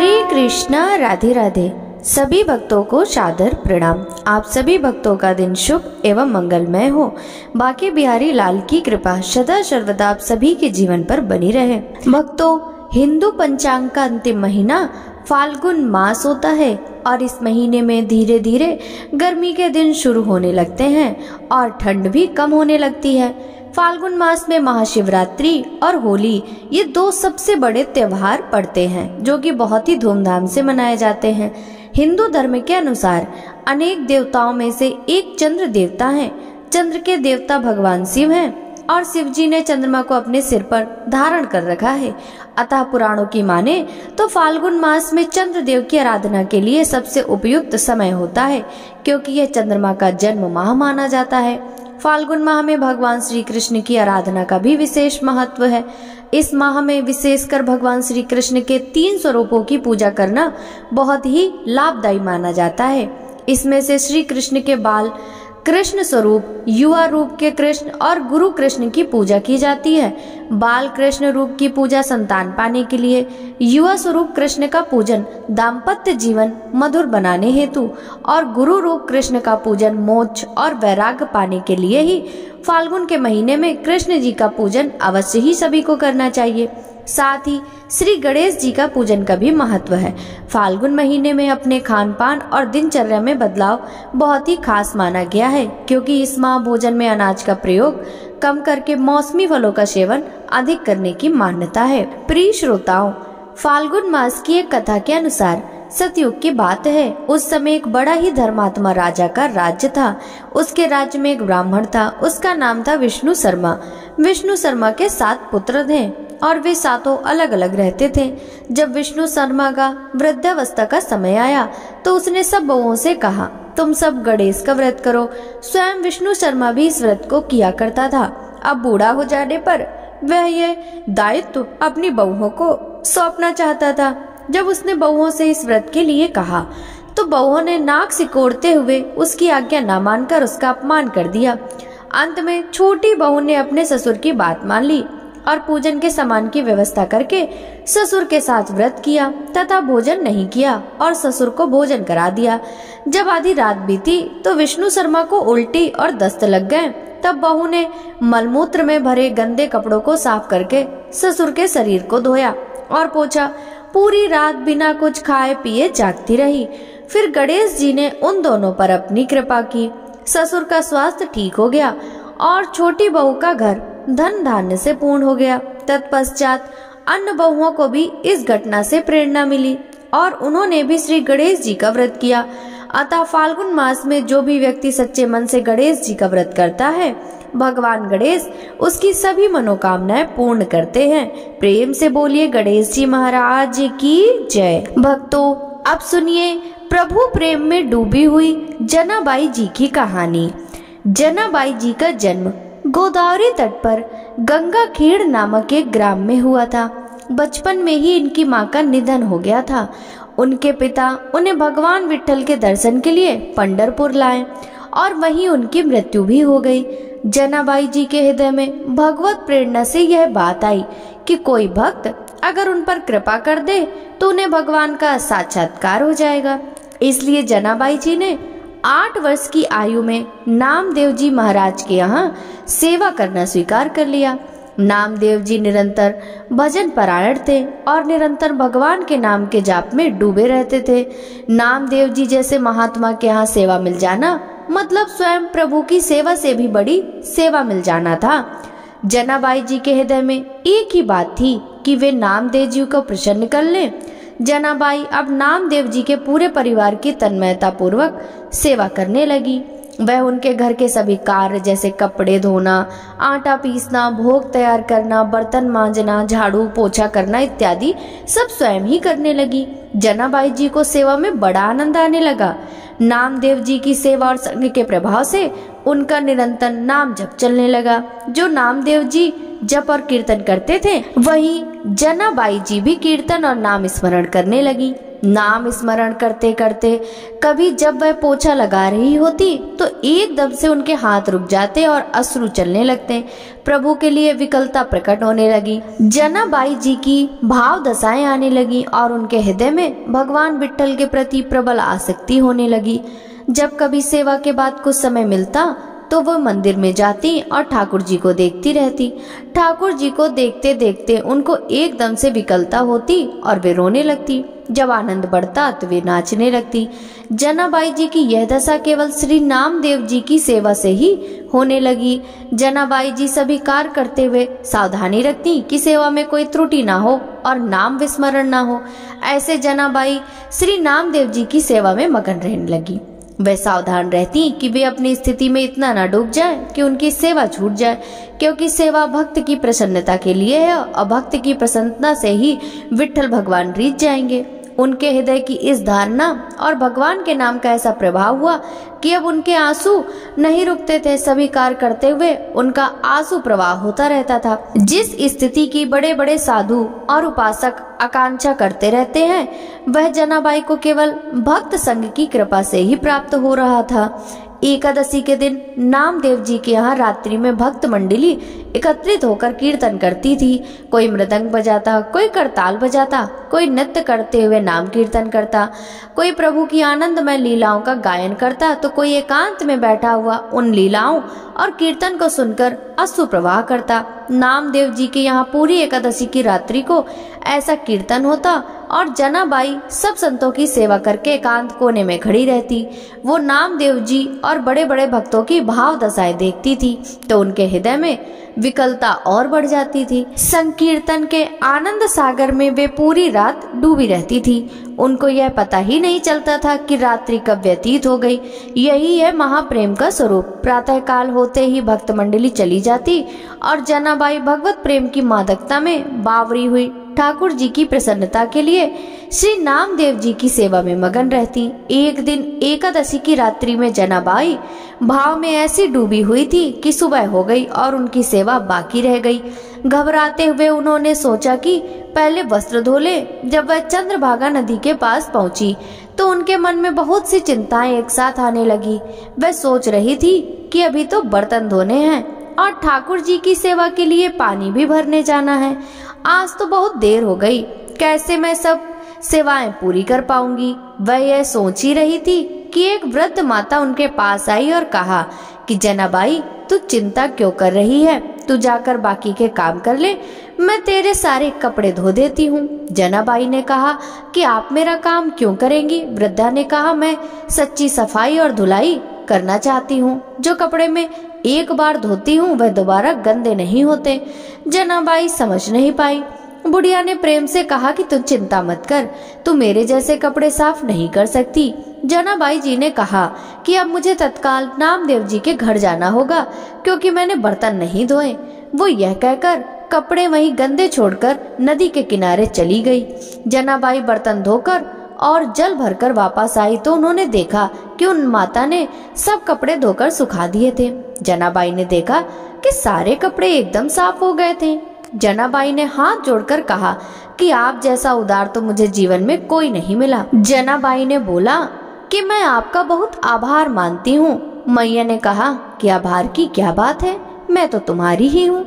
हरे कृष्णा, राधे राधे। सभी भक्तों को सादर प्रणाम। आप सभी भक्तों का दिन शुभ एवं मंगलमय हो। बांके बिहारी लाल की कृपा सदा सर्वदा आप सभी के जीवन पर बनी रहे। भक्तों, हिंदू पंचांग का अंतिम महीना फाल्गुन मास होता है और इस महीने में धीरे धीरे गर्मी के दिन शुरू होने लगते हैं और ठंड भी कम होने लगती है। फाल्गुन मास में महाशिवरात्रि और होली ये दो सबसे बड़े त्योहार पड़ते हैं जो कि बहुत ही धूमधाम से मनाए जाते हैं। हिंदू धर्म के अनुसार अनेक देवताओं में से एक चंद्र देवता है। चंद्र के देवता भगवान शिव हैं और शिव जी ने चंद्रमा को अपने सिर पर धारण कर रखा है। अतः पुराणों की माने तो फाल्गुन मास में चंद्र देव की आराधना के लिए सबसे उपयुक्त समय होता है, क्योंकि यह चंद्रमा का जन्म माह माना जाता है। फाल्गुन माह में भगवान श्री कृष्ण की आराधना का भी विशेष महत्व है। इस माह में विशेषकर भगवान श्री कृष्ण के 3 स्वरूपों की पूजा करना बहुत ही लाभदायी माना जाता है। इसमें से श्री कृष्ण के बाल कृष्ण स्वरूप, युवा रूप के कृष्ण और गुरु कृष्ण की पूजा की जाती है। बाल कृष्ण रूप की पूजा संतान पाने के लिए, युवा स्वरूप कृष्ण का पूजन दाम्पत्य जीवन मधुर बनाने हेतु और गुरु रूप कृष्ण का पूजन मोक्ष और वैराग्य पाने के लिए ही फाल्गुन के महीने में कृष्ण जी का पूजन अवश्य ही सभी को करना चाहिए। साथ ही श्री गणेश जी का पूजन का भी महत्व है। फाल्गुन महीने में अपने खान पान और दिनचर्या में बदलाव बहुत ही खास माना गया है, क्योंकि इस माह भोजन में अनाज का प्रयोग कम करके मौसमी फलों का सेवन अधिक करने की मान्यता है। प्रिय श्रोताओं, फाल्गुन मास की एक कथा के अनुसार सतयुग की बात है। उस समय एक बड़ा ही धर्मात्मा राजा का राज्य था। उसके राज्य में एक ब्राह्मण था। उसका नाम था विष्णु शर्मा। विष्णु शर्मा के 7 पुत्र थे और वे 7 अलग अलग रहते थे। जब विष्णु शर्मा का वृद्धावस्था का समय आया तो उसने सब बहुओं से कहा, तुम सब गणेश का व्रत करो। स्वयं विष्णु शर्मा भी इस व्रत को किया करता था। अब बूढ़ा हो जाने पर वह ये दायित्व अपनी बहुओं को सौंपना चाहता था। जब उसने बहुओं से इस व्रत के लिए कहा तो बहुओं ने नाक सिकोड़ते हुए उसकी आज्ञा न मानकर उसका अपमान कर दिया। अंत में छोटी बहू ने अपने ससुर की बात मान ली और पूजन के सामान की व्यवस्था करके ससुर के साथ व्रत किया तथा भोजन नहीं किया और ससुर को भोजन करा दिया। जब आधी रात बीती तो विष्णु शर्मा को उल्टी और दस्त लग गए। तब बहू ने मलमूत्र में भरे गंदे कपड़ों को साफ करके ससुर के शरीर को धोया और पोंछा। पूरी रात बिना कुछ खाए पिए जागती रही। फिर गणेश जी ने उन दोनों पर अपनी कृपा की। ससुर का स्वास्थ्य ठीक हो गया और छोटी बहू का घर धन धान्य से पूर्ण हो गया। तत्पश्चात अन्य बहुओं को भी इस घटना से प्रेरणा मिली और उन्होंने भी श्री गणेश जी का व्रत किया। अतः फाल्गुन मास में जो भी व्यक्ति सच्चे मन से गणेश जी का व्रत करता है, भगवान गणेश उसकी सभी मनोकामनाएं पूर्ण करते हैं। प्रेम से बोलिए गणेश जी महाराज की जय। भक्तों, अब सुनिए प्रभु प्रेम में डूबी हुई जनाबाई जी की कहानी। जनाबाई जी का जन्म गोदावरी तट पर गंगा खेड़ नामक एक ग्राम में हुआ था। बचपन में ही इनकी मां का निधन हो गया था। उनके पिता उन्हें भगवान विट्ठल के दर्शन के लिए पंढरपुर लाए और वहीं उनकी मृत्यु भी हो गई। जनाबाई जी के हृदय में भगवत प्रेरणा से यह बात आई कि कोई भक्त अगर उन पर कृपा कर दे तो उन्हें भगवान का साक्षात्कार हो जाएगा। इसलिए जनाबाई जी ने 8 वर्ष की आयु में नामदेव जी महाराज के यहाँ सेवा करना स्वीकार कर लिया। नामदेव जी निरंतर भजन परायण थे और निरंतर भगवान के नाम के जाप में डूबे रहते थे। नामदेव जी जैसे महात्मा के यहाँ सेवा मिल जाना मतलब स्वयं प्रभु की सेवा से भी बड़ी सेवा मिल जाना था। जनाबाई जी के हृदय में एक ही बात थी कि वे नामदेव जी को प्रसन्न कर लें। जनाबाई अब नामदेव जी के पूरे परिवार की तन्मयता पूर्वक सेवा करने लगी। वह उनके घर के सभी कार्य जैसे कपड़े धोना, आटा पीसना, भोग तैयार करना, बर्तन मांजना, झाड़ू पोछा करना इत्यादि सब स्वयं ही करने लगी। जनाबाई जी को सेवा में बड़ा आनंद आने लगा। नामदेव जी की सेवा और संग के प्रभाव से उनका निरंतर नाम जप चलने लगा। जो नामदेव जी जप और कीर्तन करते थे वहीं जनाबाई जी भी कीर्तन और नाम स्मरण करने लगी। नाम स्मरण करते करते कभी जब वह पोछा लगा रही होती तो एकदम से उनके हाथ रुक जाते और अश्रु चलने लगते। प्रभु के लिए विकलता प्रकट होने लगी। जनाबाई जी की भाव दशाएं आने लगी और उनके हृदय में भगवान विट्ठल के प्रति प्रबल आसक्ति होने लगी। जब कभी सेवा के बाद कुछ समय मिलता तो वह मंदिर में जाती और ठाकुर जी को देखती रहती। ठाकुर जी को देखते देखते उनको एकदम से विकलता होती और वे रोने लगती। जब आनंद बढ़ता तो वे नाचने लगती। जनाबाई जी की यह दशा केवल श्री नामदेव जी की सेवा से ही होने लगी। जनाबाई जी सभी कार्य करते हुए सावधानी रखती कि सेवा में कोई त्रुटि ना हो और नाम विस्मरण ना हो। ऐसे जनाबाई श्री नामदेव जी की सेवा में मगन रहने लगी। वे सावधान रहती कि वे अपनी स्थिति में इतना न डूब जाए कि उनकी सेवा छूट जाए, क्योंकि सेवा भक्त की प्रसन्नता के लिए है और भक्त की प्रसन्नता से ही विट्ठल भगवान रीझ जाएंगे। उनके हृदय की इस धारणा और भगवान के नाम का ऐसा प्रभाव हुआ कि अब उनके आंसू नहीं रुकते थे। सभी कार्य करते हुए उनका आंसू प्रवाह होता रहता था। जिस स्थिति की बड़े बड़े साधु और उपासक आकांक्षा करते रहते हैं, वह जनाबाई को केवल भक्त संघ की कृपा से ही प्राप्त हो रहा था। एकादशी के दिन नामदेव जी के यहाँ रात्रि में भक्त मंडली एकत्रित होकर कीर्तन करती थी। कोई मृदंग बजाता, कोई करताल बजाता, कोई नृत्य करते हुए नाम कीर्तन करता, कोई प्रभु की आनंदमय लीलाओं का गायन करता, तो कोई एकांत में बैठा हुआ उन लीलाओं और कीर्तन को सुनकर अश्रु प्रवाह करता। नामदेव जी के यहाँ पूरी एकादशी की रात्रि को ऐसा कीर्तन होता और जनाबाई सब संतों की सेवा करके एकांत कोने में खड़ी रहती। वो नामदेव जी और बड़े बड़े भक्तों की भाव दशाएं देखती थी तो उनके हृदय में विकलता और बढ़ जाती थी। संकीर्तन के आनंद सागर में वे पूरी रात डूबी रहती थी। उनको यह पता ही नहीं चलता था कि रात्रि कब व्यतीत हो गई। यही है महाप्रेम का स्वरूप। प्रातः काल होते ही भक्त मंडली चली जाती और जनाबाई भगवत प्रेम की मादकता में बावरी हुई ठाकुर जी की प्रसन्नता के लिए श्री नामदेव जी की सेवा में मगन रहती। एक दिन एकादशी की रात्रि में जनाबाई भाव में ऐसी डूबी हुई थी कि सुबह हो गई और उनकी सेवा बाकी रह गई। घबराते हुए उन्होंने सोचा कि पहले वस्त्र धो ले। जब वह चंद्रभागा नदी के पास पहुंची तो उनके मन में बहुत सी चिंताएं एक साथ आने लगी। वह सोच रही थी कि अभी तो बर्तन धोने हैं और ठाकुर जी की सेवा के लिए पानी भी भरने जाना है। आज तो बहुत देर हो गई, कैसे मैं सब सेवाएं पूरी कर पाऊंगी। वह यह सोच ही रही थी कि एक वृद्ध माता उनके पास आई और कहा कि जनाबाई, तू चिंता क्यों कर रही है? तू जाकर बाकी के काम कर ले, मैं तेरे सारे कपड़े धो देती हूँ। जनाबाई ने कहा कि आप मेरा काम क्यों करेंगी? वृद्धा ने कहा, मैं सच्ची सफाई और धुलाई करना चाहती हूँ। जो कपड़े में एक बार धोती हूँ वह दोबारा गंदे नहीं होते। जनाबाई समझ नहीं पाई। बुढ़िया ने प्रेम से कहा कि तू चिंता मत कर, तू मेरे जैसे कपड़े साफ नहीं कर सकती। जनाबाई जी ने कहा कि अब मुझे तत्काल नामदेव जी के घर जाना होगा क्योंकि मैंने बर्तन नहीं धोए। वो यह कहकर कपड़े वहीं गंदे छोड़कर नदी के किनारे चली गई। जनाबाई बर्तन धोकर और जल भरकर वापस आई तो उन्होंने देखा कि उन माता ने सब कपड़े धोकर सुखा दिए थे। जनाबाई ने देखा कि सारे कपड़े एकदम साफ हो गए थे। जनाबाई ने हाथ जोड़कर कहा कि आप जैसा उदार तो मुझे जीवन में कोई नहीं मिला। जनाबाई ने बोला कि मैं आपका बहुत आभार मानती हूँ। मैया ने कहा कि आभार की क्या बात है, मैं तो तुम्हारी ही हूँ,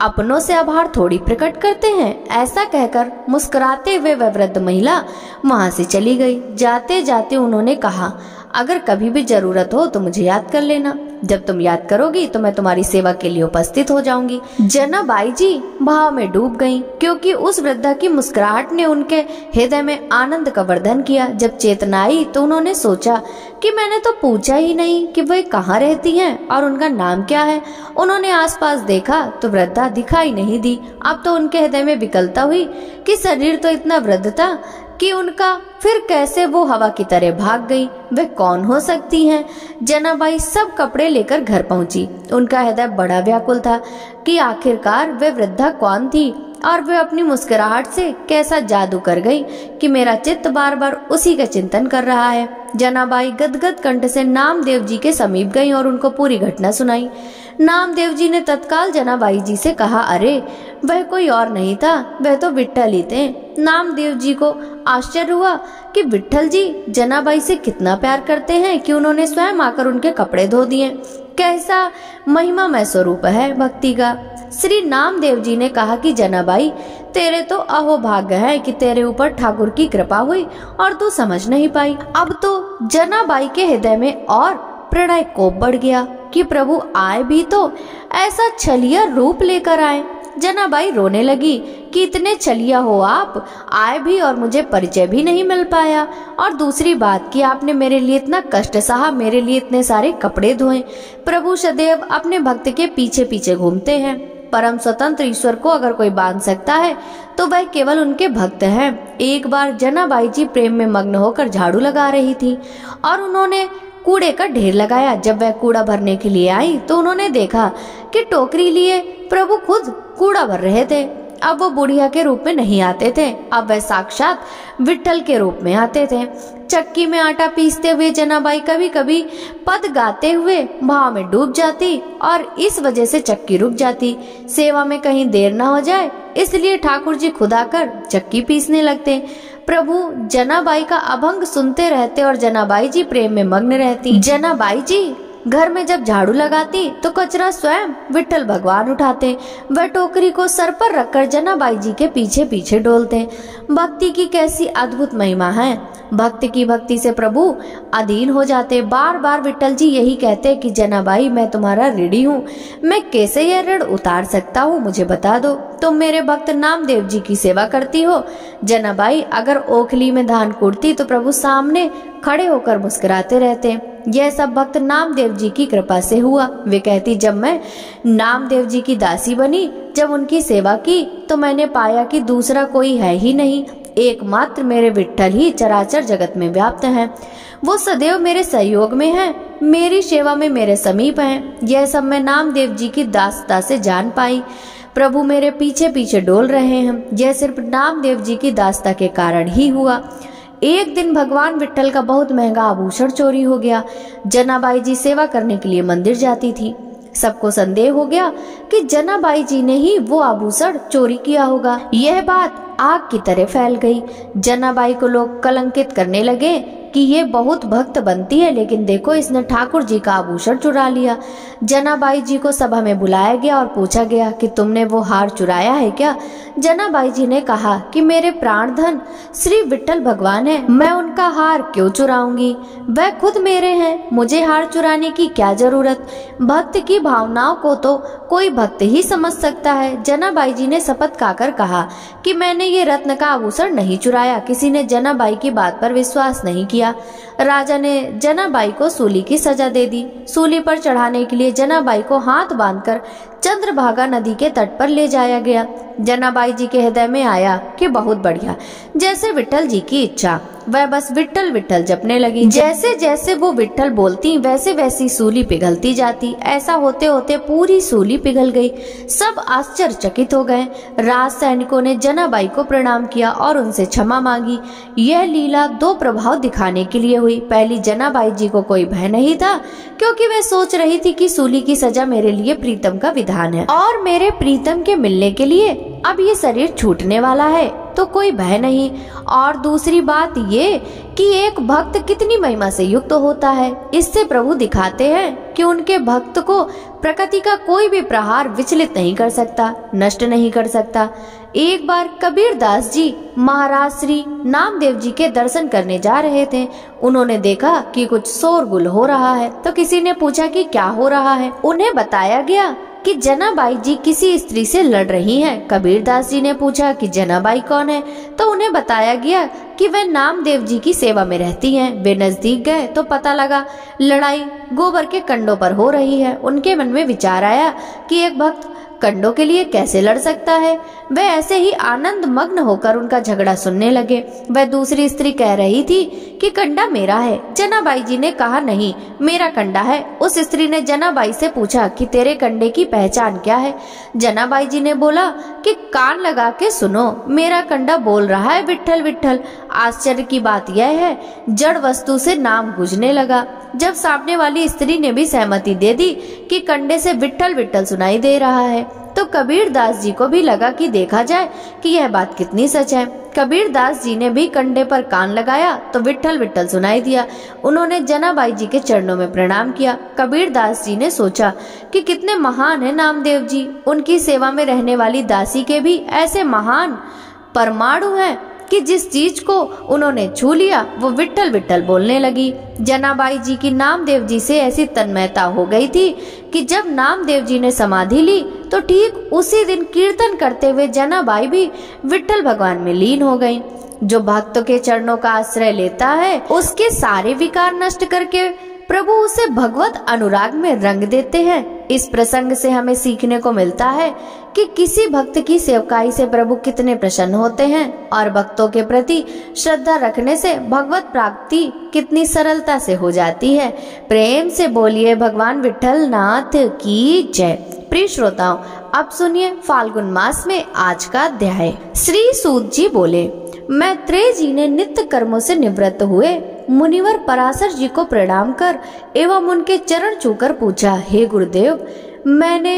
अपनों से आभार थोड़ी प्रकट करते हैं। ऐसा कहकर मुस्कुराते हुए वह वृद्ध महिला वहां से चली गई। जाते जाते उन्होंने कहा, अगर कभी भी जरूरत हो तो मुझे याद कर लेना। जब तुम याद करोगी तो मैं तुम्हारी सेवा के लिए उपस्थित हो जाऊंगी। जनाबाई जी भाव में डूब गईं, क्योंकि उस वृद्धा की मुस्कुराहट ने उनके हृदय में आनंद का वर्धन किया। जब चेतना आई तो उन्होंने सोचा कि मैंने तो पूछा ही नहीं कि वे कहाँ रहती हैं और उनका नाम क्या है। उन्होंने आसपास देखा तो वृद्धा दिखाई नहीं दी। अब तो उनके हृदय में विकलता हुई कि शरीर तो इतना वृद्ध था कि उनका फिर कैसे वो हवा की तरह भाग गई। वे कौन हो सकती हैं? जनाबाई सब कपड़े लेकर घर पहुंची। उनका हृदय बड़ा व्याकुल था कि आखिरकार वे वृद्धा कौन थी और वे अपनी मुस्कुराहट से कैसा जादू कर गई कि मेरा चित्त बार बार उसी का चिंतन कर रहा है। जनाबाई गदगद कंठ से नामदेव जी के समीप गई और उनको पूरी घटना सुनाई। नामदेव जी ने तत्काल जनाबाई जी से कहा, अरे वह कोई और नहीं था, वह तो विट्ठल ही थे। नामदेव जी को आश्चर्य हुआ कि विट्ठल जी जनाबाई से कितना प्यार करते हैं कि उन्होंने स्वयं आकर उनके कपड़े धो दिए। कैसा महिमामय स्वरूप है भक्ति का। श्री नामदेव जी ने कहा कि जनाबाई, तेरे तो अहोभाग्य है कि तेरे ऊपर ठाकुर की कृपा हुई और तू समझ नहीं पाई। अब तो जनाबाई के हृदय में और प्रणय कोप बढ़ गया कि प्रभु आए भी तो ऐसा छलिया रूप लेकर आए। जनाबाई रोने लगी कि इतने छलिया हो आप, आए भी और मुझे परिचय भी नहीं मिल पाया, और दूसरी बात कि आपने मेरे लिए इतना कष्ट सहा, मेरे लिए इतने सारे कपड़े धोए। प्रभु सदैव अपने भक्त के पीछे पीछे घूमते हैं। परम स्वतंत्र ईश्वर को अगर कोई बांध सकता है तो वह केवल उनके भक्त हैं। एक बार जनाबाई जी प्रेम में मग्न होकर झाड़ू लगा रही थी और उन्होंने कूड़े का ढेर लगाया। जब वह कूड़ा भरने के लिए आई तो उन्होंने देखा कि टोकरी लिए प्रभु खुद कूड़ा भर रहे थे। अब वो बुढ़िया के रूप में नहीं आते थे, अब वह साक्षात विट्ठल के रूप में आते थे। चक्की में आटा पीसते हुए जनाबाई कभी कभी पद गाते हुए भाव में डूब जाती और इस वजह से चक्की रुक जाती। सेवा में कहीं देर न हो जाए इसलिए ठाकुर जी खुद आकर चक्की पीसने लगते। प्रभु जनाबाई का अभंग सुनते रहते और जनाबाई जी प्रेम में मग्न रहती। जनाबाई जी घर में जब झाड़ू लगाती तो कचरा स्वयं विट्ठल भगवान उठाते। वह टोकरी को सर पर रखकर जनाबाई जी के पीछे पीछे डोलते। भक्ति की कैसी अद्भुत महिमा है। भक्त की भक्ति से प्रभु अधीन हो जाते। बार बार विट्ठल जी यही कहते कि जनाबाई मैं तुम्हारा ऋणी हूँ, मैं कैसे यह ऋण उतार सकता हूँ, मुझे बता दो। तुम मेरे भक्त नामदेव जी की सेवा करती हो। जनाबाई अगर ओखली में धान कूटती तो प्रभु सामने खड़े होकर मुस्कुराते रहते। यह सब भक्त नामदेव जी की कृपा से हुआ। वे कहती, जब मैं नामदेव जी की दासी बनी, जब उनकी सेवा की तो मैंने पाया कि दूसरा कोई है ही नहीं, एकमात्र मेरे विट्ठल ही चराचर जगत में व्याप्त हैं। वो सदैव मेरे सहयोग में हैं, मेरी सेवा में मेरे समीप हैं। यह सब मैं नामदेव जी की दासता से जान पाई। प्रभु मेरे पीछे पीछे डोल रहे हैं, यह सिर्फ नामदेव जी की दासता के कारण ही हुआ। एक दिन भगवान विट्ठल का बहुत महंगा आभूषण चोरी हो गया। जनाबाई जी सेवा करने के लिए मंदिर जाती थी। सबको संदेह हो गया कि जनाबाई जी ने ही वो आभूषण चोरी किया होगा। यह बात आग की तरह फैल गई। जनाबाई को लोग कलंकित करने लगे कि ये बहुत भक्त बनती है, लेकिन देखो इसने ठाकुर जी का आभूषण चुरा लिया। जनाबाई जी को सभा में बुलाया गया और पूछा गया कि तुमने वो हार चुराया है क्या? जनाबाई जी ने कहा कि मेरे प्राण धन श्री विट्ठल भगवान है, मैं उनका हार क्यों चुराऊंगी? वह खुद मेरे हैं, मुझे हार चुराने की क्या जरूरत? भक्त की भावनाओं को तो कोई भक्त ही समझ सकता है। जनाबाई जी ने शपथ खाकर कहा कि मैंने ये रत्न का आभूषण नहीं चुराया। किसी ने जनाबाई की बात पर विश्वास नहीं किया। राजा ने जनाबाई को सूली की सजा दे दी। सूली पर चढ़ाने के लिए जनाबाई को हाथ बांधकर चंद्रभागा नदी के तट पर ले जाया गया। जनाबाई जी के हृदय में आया कि बहुत बढ़िया, जैसे विट्ठल जी की इच्छा। वह बस विट्ठल विट्ठल जपने लगी। जैसे जैसे वो विट्ठल बोलती वैसे वैसी सूली पिघलती जाती। ऐसा होते होते पूरी सूली पिघल गई। सब आश्चर्यचकित हो गए। राज सैनिकों ने जनाबाई को प्रणाम किया और उनसे क्षमा मांगी। यह लीला दो प्रभाव दिखाने के लिए हुई। पहली, जनाबाई जी को कोई भय नहीं था क्योंकि वह सोच रही थी कि सूली की सजा मेरे लिए प्रीतम का विधान है और मेरे प्रीतम के मिलने के लिए अब ये शरीर छूटने वाला है, तो कोई भय नहीं। और दूसरी बात ये कि एक भक्त कितनी महिमा से युक्त होता है। इससे प्रभु दिखाते हैं कि उनके भक्त को प्रकृति का कोई भी प्रहार विचलित नहीं कर सकता, नष्ट नहीं कर सकता। एक बार कबीर दास जी महाराज श्री नामदेव जी के दर्शन करने जा रहे थे। उन्होंने देखा कि कुछ शोरगुल हो रहा है, तो किसी ने पूछा कि क्या हो रहा है। उन्हें बताया गया कि जनाबाई जी किसी स्त्री से लड़ रही हैं। कबीर दास जी ने पूछा कि जनाबाई कौन है, तो उन्हें बताया गया कि वह नामदेव जी की सेवा में रहती हैं। वे नजदीक गए तो पता लगा लड़ाई गोबर के कंडों पर हो रही है। उनके मन में विचार आया कि एक भक्त कंडों के लिए कैसे लड़ सकता है। वह ऐसे ही आनंद मग्न होकर उनका झगड़ा सुनने लगे। वह दूसरी स्त्री कह रही थी कि कंडा मेरा है। जनाबाई जी ने कहा नहीं, मेरा कंडा है। उस स्त्री ने जनाबाई से पूछा कि तेरे कंडे की पहचान क्या है। जनाबाई जी ने बोला कि कान लगा के सुनो, मेरा कंडा बोल रहा है विट्ठल विट्ठल। आश्चर्य की बात यह है, जड़ वस्तु से नाम गूंजने लगा। जब सामने वाली स्त्री ने भी सहमति दे दी कि कंडे से विट्ठल विट्ठल सुनाई दे रहा है, तो कबीर दास जी को भी लगा कि देखा जाए कि यह बात कितनी सच है। कबीर दास जी ने भी कंडे पर कान लगाया तो विट्ठल विट्ठल सुनाई दिया। उन्होंने जनाबाई जी के चरणों में प्रणाम किया। कबीर दास जी ने सोचा कि कितने महान है नामदेव जी। उनकी सेवा में रहने वाली दासी के भी ऐसे महान परमाणु हैं कि जिस चीज को उन्होंने छू लिया वो विट्ठल विट्ठल बोलने लगी। जनाबाई जी की नामदेव जी से ऐसी तन्मयता हो गई थी कि जब नामदेव जी ने समाधि ली तो ठीक उसी दिन कीर्तन करते हुए जनाबाई भी विट्ठल भगवान में लीन हो गई। जो भक्तों के चरणों का आश्रय लेता है उसके सारे विकार नष्ट करके प्रभु उसे भगवत अनुराग में रंग देते हैं। इस प्रसंग से हमें सीखने को मिलता है कि किसी भक्त की सेवकाई से प्रभु कितने प्रसन्न होते हैं और भक्तों के प्रति श्रद्धा रखने से भगवत प्राप्ति कितनी सरलता से हो जाती है। प्रेम से बोलिए भगवान विट्ठल नाथ की जय। प्रिय श्रोताओं, अब सुनिए फाल्गुन मास में आज का अध्याय। श्री सूत जी बोले, मैत्रेय जी ने नित्य कर्मों से निवृत्त हुए मुनिवर पराशर जी को प्रणाम कर एवं उनके चरण छूकर पूछा, हे गुरुदेव, मैंने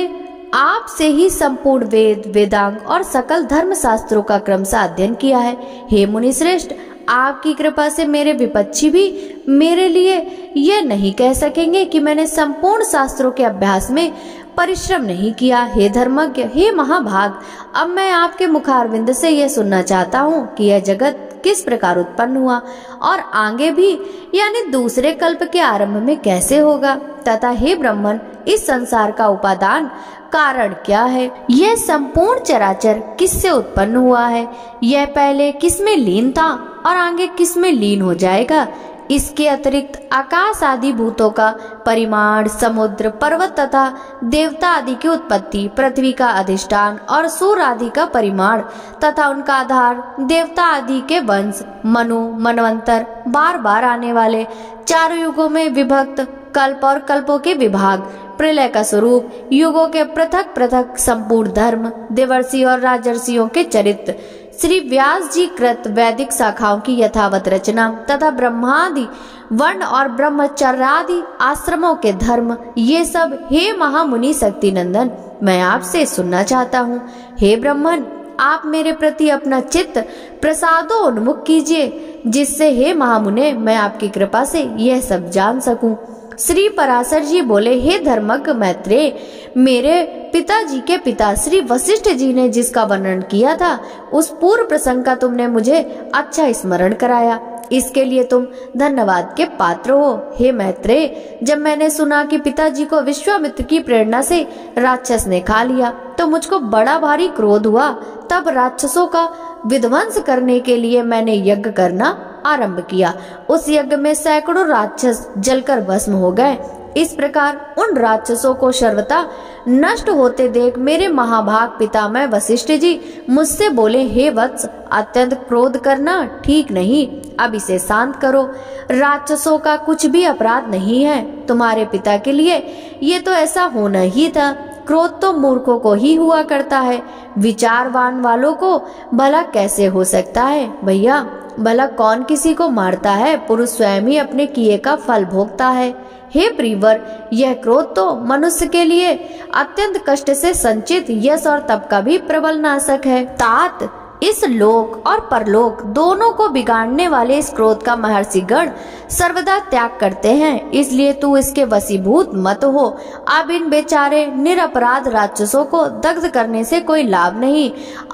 आपसे ही संपूर्ण वेद वेदांग और सकल धर्म शास्त्रों का क्रमशः अध्ययन किया है। हे मुनि श्रेष्ठ, आपकी कृपा से मेरे विपक्षी भी मेरे लिए यह नहीं कह सकेंगे कि मैंने संपूर्ण शास्त्रों के अभ्यास में परिश्रम नहीं किया। हे धर्मज्ञ, हे महाभाग, अब मैं आपके मुखारविंद से यह सुनना चाहता हूँ कि यह जगत किस प्रकार उत्पन्न हुआ और आगे भी यानी दूसरे कल्प के आरंभ में कैसे होगा, तथा हे ब्रह्मन, इस संसार का उपादान कारण क्या है। यह संपूर्ण चराचर किससे उत्पन्न हुआ है, यह पहले किसमें लीन था और आगे किसमें लीन हो जाएगा। इसके अतिरिक्त आकाश आदि भूतों का परिमाण, समुद्र, पर्वत तथा देवता आदि की उत्पत्ति, पृथ्वी का अधिष्ठान और सूर्य आदि का परिमाण तथा उनका आधार, देवता आदि के वंश, मनु, मनवंतर, बार बार आने वाले, चारों युगों में विभक्त कल्प और कल्पों के विभाग, प्रलय का स्वरूप, युगों के पृथक पृथक संपूर्ण धर्म, देवर्षि और राजर्षियों के चरित्र, श्री व्यास जी कृत वैदिक शाखाओं की यथावत रचना तथा ब्रह्मादि वर्ण और ब्रह्मचर्यादि आश्रमों के धर्म, ये सब हे महामुनि शक्ति नंदन मैं आपसे सुनना चाहता हूँ। हे ब्रह्मन, आप मेरे प्रति अपना चित्त प्रसादोन्मुख कीजिए, जिससे हे महामुने मैं आपकी कृपा से यह सब जान सकूं। श्री पराशर जी बोले, हे धर्मज्ञ मैत्रेय, मेरे पिताजी के पिता श्री वशिष्ठ जी ने जिसका वर्णन किया था उस पूर्व प्रसंग का तुमने मुझे अच्छा स्मरण कराया, इसके लिए तुम धन्यवाद के पात्र हो। हे मैत्रेय, जब मैंने सुना कि पिताजी को विश्वामित्र की प्रेरणा से राक्षस ने खा लिया तो मुझको बड़ा भारी क्रोध हुआ। तब राक्षसों का विध्वंस करने के लिए मैंने यज्ञ करना आरंभ किया। उस यज्ञ में सैकड़ों राक्षस जलकर भस्म हो गए। इस प्रकार उन राक्षसों को सर्वथा नष्ट होते देख मेरे महाभाग पितामह वशिष्ठ जी मुझसे बोले, हे वत्स, अत्यंत क्रोध करना ठीक नहीं, अब इसे शांत करो। राक्षसों का कुछ भी अपराध नहीं है। तुम्हारे पिता के लिए ये तो ऐसा होना ही था। क्रोध तो मूर्खों को ही हुआ करता है, विचारवान वालों को भला कैसे हो सकता है। भैया, भला कौन किसी को मारता है, पुरुष स्वयं ही अपने किए का फल भोगता है। हे प्रियवर, यह क्रोध तो मनुष्य के लिए अत्यंत कष्ट से संचित यश और तप का भी प्रबल नाशक है। तात, इस लोक और परलोक दोनों को बिगाड़ने वाले इस क्रोध का महर्षि गण सर्वदा त्याग करते हैं, इसलिए तू इसके वशीभूत मत हो। अब इन बेचारे निरपराध राक्षसों को दग्ध करने से कोई लाभ नहीं।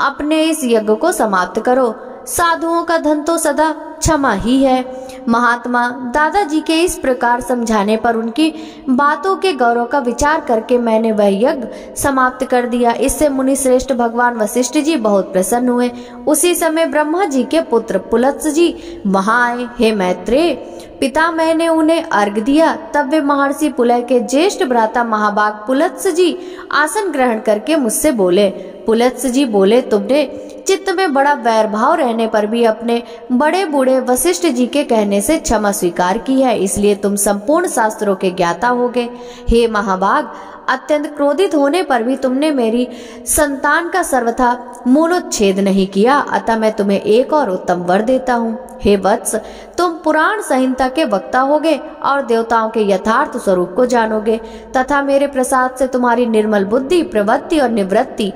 अपने इस यज्ञ को समाप्त करो। साधुओं का धन तो सदा क्षमा ही है। महात्मा दादाजी के इस प्रकार समझाने पर उनकी बातों के गौरव का विचार करके मैंने वह यज्ञ समाप्त कर दिया। इससे मुनि श्रेष्ठ भगवान वशिष्ठ जी बहुत प्रसन्न हुए। उसी समय ब्रह्मा जी के पुत्र पुलत्स जी वहां आए। हे मैत्रेय, पितामह ने उन्हें अर्घ दिया। तब वे महर्षि पुलह के ज्येष्ठ भ्राता महाभाग पुलत्स्य जी आसन ग्रहण करके मुझसे बोले। पुलत्स्य जी बोले, तुमने चित्त में बड़ा वैर भाव रहने पर भी अपने बड़े बूढ़े वशिष्ठ जी के कहने से क्षमा स्वीकार की है, इसलिए तुम संपूर्ण शास्त्रों के ज्ञाता होगे। हे महाभाग, अत्यंत क्रोधित होने पर भी तुमने मेरी संतान का सर्वथा मूलोच्छेद नहीं किया, अतः मैं तुम्हें एक और उत्तम वर देता हूँ। हे वत्स, तुम पुराण संहिता के वक्ता होगे और देवताओं के यथार्थ स्वरूप को जानोगे, तथा मेरे प्रसाद से तुम्हारी निर्मल बुद्धि, प्रवृत्ति और निवृत्ति,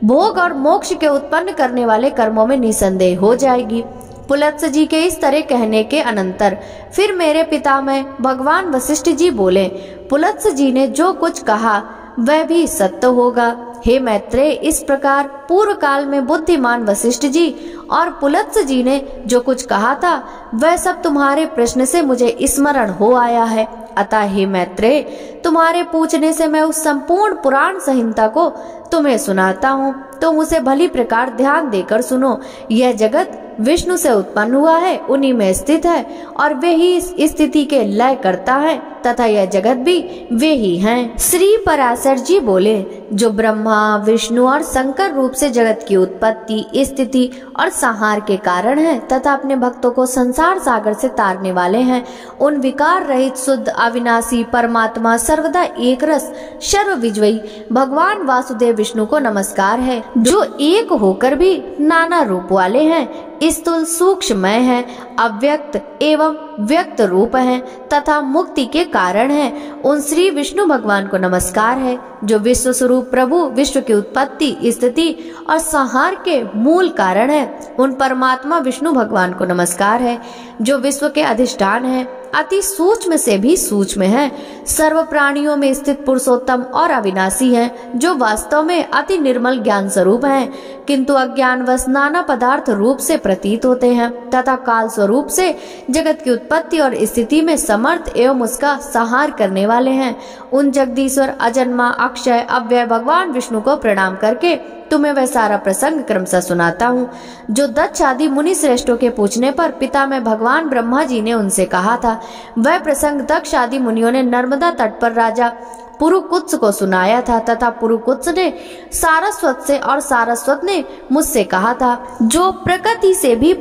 भोग और मोक्ष के उत्पन्न करने वाले कर्मों में निसंदेह हो जाएगी। पुलत्स्य जी के इस तरह कहने के अनंतर फिर मेरे पितामह भगवान वशिष्ठ जी बोले, पुलत्स्य जी ने जो कुछ कहा वह भी सत्य होगा। हे मैत्रेय, इस प्रकार पूर्व काल में बुद्धिमान वशिष्ठ जी और पुलत्स्य जी ने जो कुछ कहा था वह सब तुम्हारे प्रश्न से मुझे स्मरण हो आया है। अतः हे मैत्रेय, तुम्हारे पूछने से मैं उस संपूर्ण पुराण संहिता को तुम्हें सुनाता हूँ। तुम उसे भली प्रकार ध्यान देकर सुनो। यह जगत विष्णु से उत्पन्न हुआ है, उन्हीं में स्थित है और वे ही इस स्थिति के लय करता है तथा यह जगत भी वे ही हैं। श्री पराशर जी बोले, जो ब्रह्मा, विष्णु और शंकर रूप से जगत की उत्पत्ति, स्थिति और संहार के कारण है तथा अपने भक्तों को संसार सागर से तारने वाले हैं, उन विकार रहित शुद्ध अविनाशी परमात्मा सर्वदा एक रस सर्व विजयी भगवान वासुदेव विष्णु को नमस्कार है, जो एक होकर भी नाना रूप वाले हैं, स्थूल सूक्ष्ममय है, अव्यक्त एवं व्यक्त रूप है तथा मुक्ति के कारण है। उन श्री विष्णु भगवान को नमस्कार है, जो विश्व स्वरूप प्रभु, विश्व की उत्पत्ति, स्थिति और संहार के मूल कारण है। उन परमात्मा विष्णु भगवान को नमस्कार है, जो विश्व के अधिष्ठान है, अति सूक्ष्म से भी सूक्ष्म है, सर्व प्राणियों में स्थित पुरुषोत्तम और अविनाशी है, जो वास्तव में अति निर्मल ज्ञान स्वरूप है, किंतु अज्ञानवश नाना पदार्थ रूप से प्रतीत होते हैं तथा काल स्वरूप से जगत की उत्पत्ति और स्थिति में समर्थ एवं उसका संहार करने वाले हैं। उन जगदीश्वर, अजन्मा, अक्षय, अव्यय भगवान विष्णु को प्रणाम करके तुम्हें वह सारा प्रसंग क्रमशः सुनाता हूँ, जो दक्ष आदि मुनि श्रेष्ठों के पूछने पर पिता में भगवान ब्रह्मा जी ने उनसे कहा था। वह प्रसंग दक्ष आदि मुनियों ने नर्मदा तट पर राजा पुरुकुत्स को सुनाया था तथा पुरुकुत्स ने सारस्वत से और सारस्वत ने मुझसे कहा था, जो प्रकृति से भी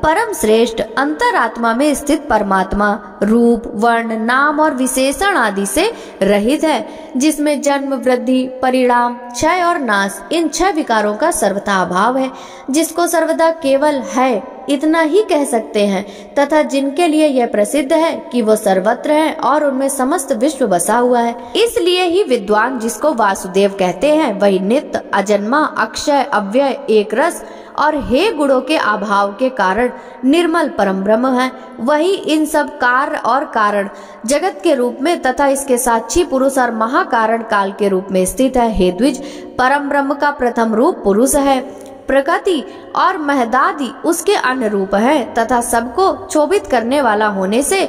परम श्रेष्ठ अंतरात्मा में स्थित परमात्मा रूप, वर्ण, नाम और विशेषण आदि से रहित है, जिसमें जन्म, वृद्धि, परिणाम, क्षय और नाश इन 6 विकारों का सर्वथा अभाव है, जिसको सर्वदा केवल है इतना ही कह सकते हैं तथा जिनके लिए यह प्रसिद्ध है कि वो सर्वत्र है और उनमें समस्त विश्व बसा हुआ है। इसलिए ही विद्वान जिसको वासुदेव कहते हैं वही नित्य, अजन्मा, अक्षय, अव्यय, एक रस और हे गुणों के अभाव के कारण निर्मल परम ब्रह्म है। वही इन सब कार्य और कारण जगत के रूप में तथा इसके साक्षी पुरुष और महाकारण काल के रूप में स्थित है। हे द्विज, परम ब्रह्म का प्रथम रूप पुरुष है, प्रकृति और महदादि उसके अन्य रूप है तथा सबको क्षोभित करने वाला होने से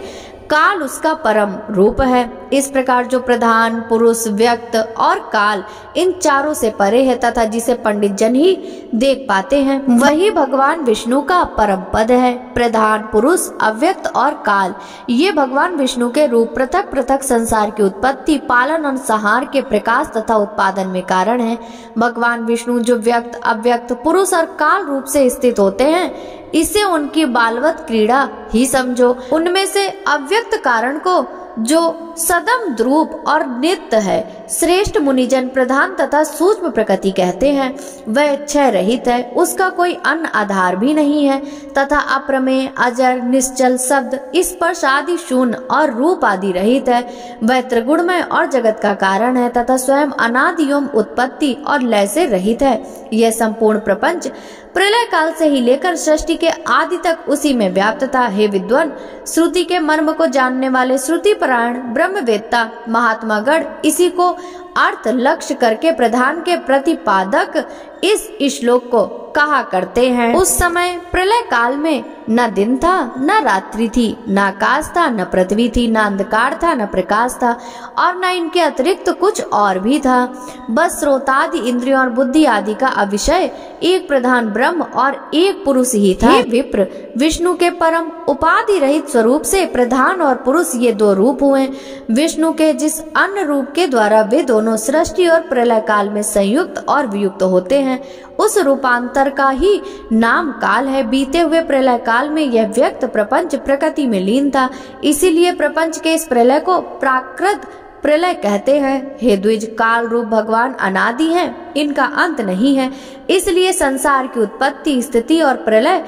काल उसका परम रूप है। इस प्रकार जो प्रधान, पुरुष, व्यक्त और काल इन चारों से परे है तथा जिसे पंडित जन ही देख पाते हैं, वही भगवान विष्णु का परम पद है। प्रधान, पुरुष, अव्यक्त और काल ये भगवान विष्णु के रूप पृथक पृथक संसार की उत्पत्ति, पालन और संहार के प्रकाश तथा उत्पादन में कारण है। भगवान विष्णु जो व्यक्त, अव्यक्त, पुरुष और काल रूप से स्थित होते हैं, इसे उनकी बालवत क्रीड़ा ही समझो। उनमें से अव्यक्त कारण को जो सदम द्रूप और नित्य है, श्रेष्ठ मुनिजन प्रधान तथा सूक्ष्म प्रकृति कहते हैं, वह क्षय रहित है, उसका कोई अन्य आधार भी नहीं है तथा अप्रमेय, अजर, निश्चल, शब्द, स्पर्श आदि शून्य और रूप आदि रहित है। वह त्रिगुणमय और जगत का कारण है तथा स्वयं अनादि एवं उत्पत्ति और लय से रहित है। यह संपूर्ण प्रपंच प्रलय काल से ही लेकर सृष्टि के आदि तक उसी में व्याप्त था। हे विद्वान, श्रुति के मर्म को जानने वाले श्रुति परायण ब्रह्मवेत्ता महात्मा गण इसी को अर्थ लक्ष्य करके प्रधान के प्रतिपादक इस श्लोक को कहा करते हैं। उस समय प्रलय काल में न दिन था न रात्रि थी, न आकाश था न पृथ्वी थी, न अंधकार था न प्रकाश था, और न इनके अतिरिक्त कुछ और भी था। बस श्रोतादि इंद्रियों और बुद्धि आदि का अविषय एक प्रधान ब्रह्म और एक पुरुष ही था। हे विप्र, विष्णु के परम उपाधि रहित स्वरूप से प्रधान और पुरुष ये दो रूप हुए। विष्णु के जिस अन्य रूप के द्वारा वे दोनों सृष्टि और प्रलय काल में संयुक्त और वियुक्त होते हैं, उस रूपांतर का ही नाम काल है। बीते हुए प्रलय काल में यह व्यक्त प्रपंच प्रकृति में लीन था, इसीलिए प्रपंच के इस प्रलय को प्राकृत प्रलय कहते हैं। हे द्विज, काल रूप भगवान अनादि हैं, इनका अंत नहीं है, इसलिए संसार की उत्पत्ति, स्थिति और प्रलय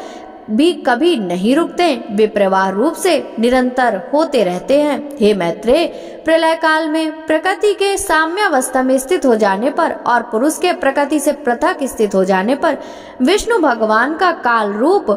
भी कभी नहीं रुकते, वे प्रवाह रूप से निरंतर होते रहते हैं। हे मैत्रेय, प्रलय काल में प्रकृति के साम्यावस्था में स्थित हो जाने पर और पुरुष के प्रकृति से पृथक स्थित हो जाने पर विष्णु भगवान का काल रूप